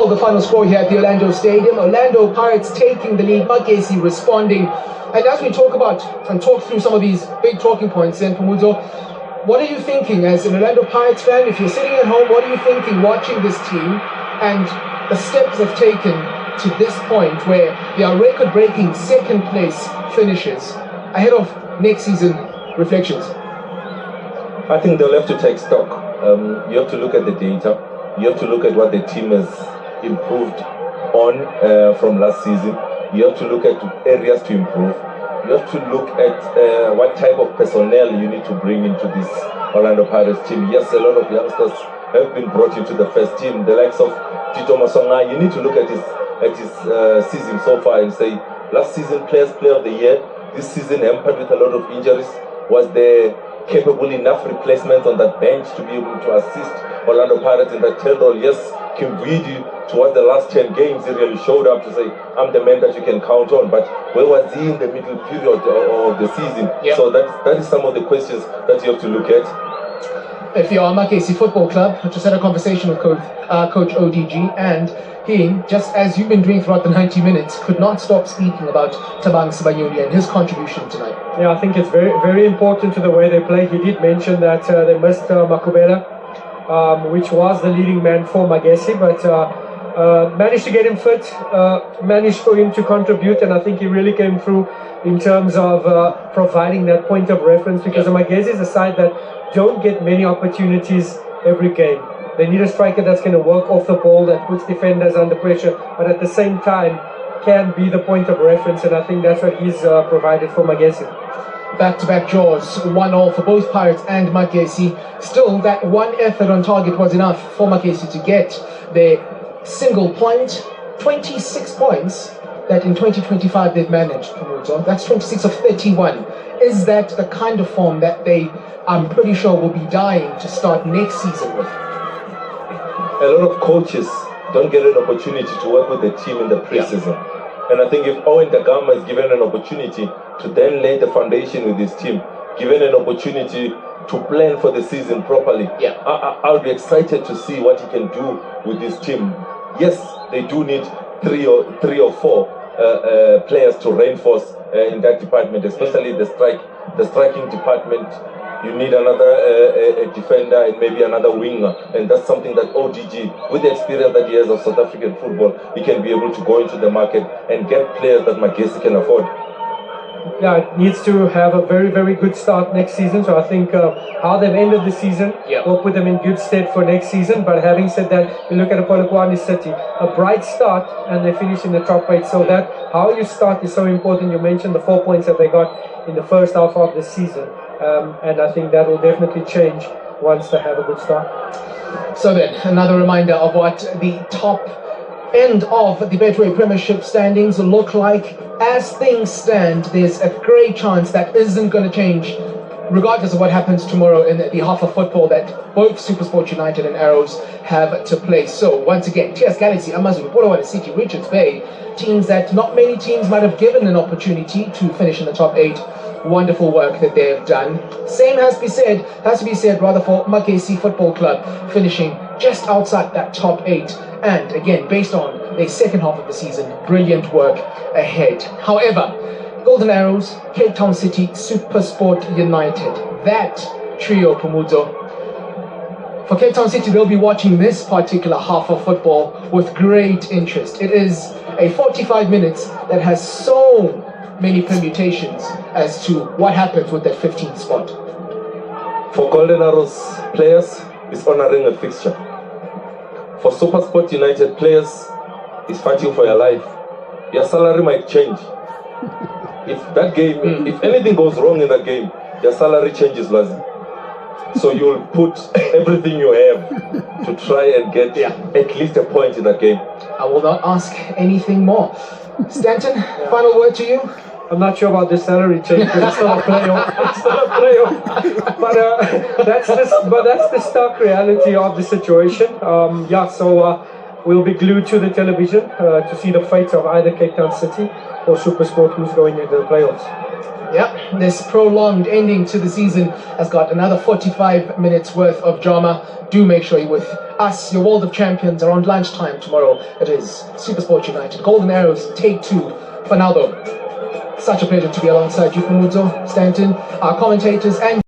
still the final score here at the Orlando Stadium. Orlando Pirates taking the lead, Magesi responding. And as we talk about and talk through some of these big talking points, then Pumuzo, what are you thinking as an Orlando Pirates fan? If you're sitting at home, what are you thinking watching this team and the steps they've taken to this point where they are record-breaking second place finishes ahead of next season reflections? I think they'll have to take stock. You have to look at the data. You have to look at what the team has improved on from last season. You have to look at areas to improve. You have to look at what type of personnel you need to bring into this Orlando Pirates team. Yes, a lot of youngsters have been brought into the first team. The likes of Tito Masonga. You need to look at his season so far and say, last season Player of the Year. This season hampered with a lot of injuries. Was there capable enough replacements on that bench to be able to assist Orlando Pirates in that 10 role? Yes, Kimvidi, towards the last 10 games, he really showed up to say, I'm the man that you can count on. But where was he in the middle period of the season? Yep. So that is some of the questions that you have to look at. If you're Magesi Football Club, I just had a conversation with Coach ODG, and he, just as you've been doing throughout the 90 minutes, could not stop speaking about Thabang Sibanyoni and his contribution tonight. Yeah, I think it's very, very important to the way they play. He did mention that they missed Makubela, which was the leading man for Magesi, but managed to get him fit, managed for him to contribute, and I think he really came through in terms of providing that point of reference, because Magesi is a side that don't get many opportunities every game. They need a striker that's going to work off the ball, that puts defenders under pressure, but at the same time can be the point of reference, and I think that's what he's provided for Magesi. Back-to-back draws, 1-1 for both Pirates and Magesi. Still, that one effort on target was enough for Magesi to get their single point, 26 points that in 2025 they've managed. That's 26 of 31. Is that the kind of form that they, I'm pretty sure, will be dying to start next season with? A lot of coaches don't get an opportunity to work with the team in the preseason. Yeah. And I think if Owen Dagama is given an opportunity to then lay the foundation with his team, given an opportunity to plan for the season properly, I'll be excited to see what he can do with this team. Yes, they do need three or four players to reinforce in that department, especially the striking department. You need another a defender and maybe another winger, and that's something that ODG, with the experience that he has of South African football, he can be able to go into the market and get players that Magesi can afford. Yeah, it needs to have a very, very good start next season. So I think how they've ended the season will put them in good stead for next season. But having said that, you look at Polokwane City, a bright start, and they finish in the top 8. So that how you start is so important. You mentioned the 4 points that they got in the first half of the season. And I think that will definitely change once they have a good start. So then, another reminder of what the top end of the Betway Premiership standings look like. As things stand, there's a great chance that isn't going to change, regardless of what happens tomorrow in the half of football that both SuperSport United and Arrows have to play. So once again, TS Galaxy, Amazulu, Polokwane City, Richards Bay, teams that not many teams might have given an opportunity to finish in the top 8. Wonderful work that they have done. Same has to be said for Magesi Football Club, finishing just outside that top 8. And again, based on the second half of the season, brilliant work ahead. However, Golden Arrows, Cape Town City, SuperSport United, that trio, Pumuzo. For Cape Town City, they'll be watching this particular half of football with great interest. It is a 45 minutes that has so many permutations as to what happens with that 15th spot. For Golden Arrows players, it's honoring a fixture. For SuperSport United players, it's fighting for your life. Your salary might change. If that game, if anything goes wrong in that game, your salary changes, Lazi. So you'll put everything you have to try and get at least a point in that game. I will not ask anything more. Stanton, final word to you? I'm not sure about the salary change because it's not a playoff. It's not a playoff. But that's the stark reality of the situation. So we'll be glued to the television to see the fate of either Cape Town City or SuperSport, who's going into the playoffs. Yeah, this prolonged ending to the season has got another 45 minutes worth of drama. Do make sure you're with us, your World of Champions, around lunchtime tomorrow. It is Super Sport United. Golden Arrows, take 2. For now, though, such a pleasure to be alongside you, Pamuzo, Stanton, our commentators, and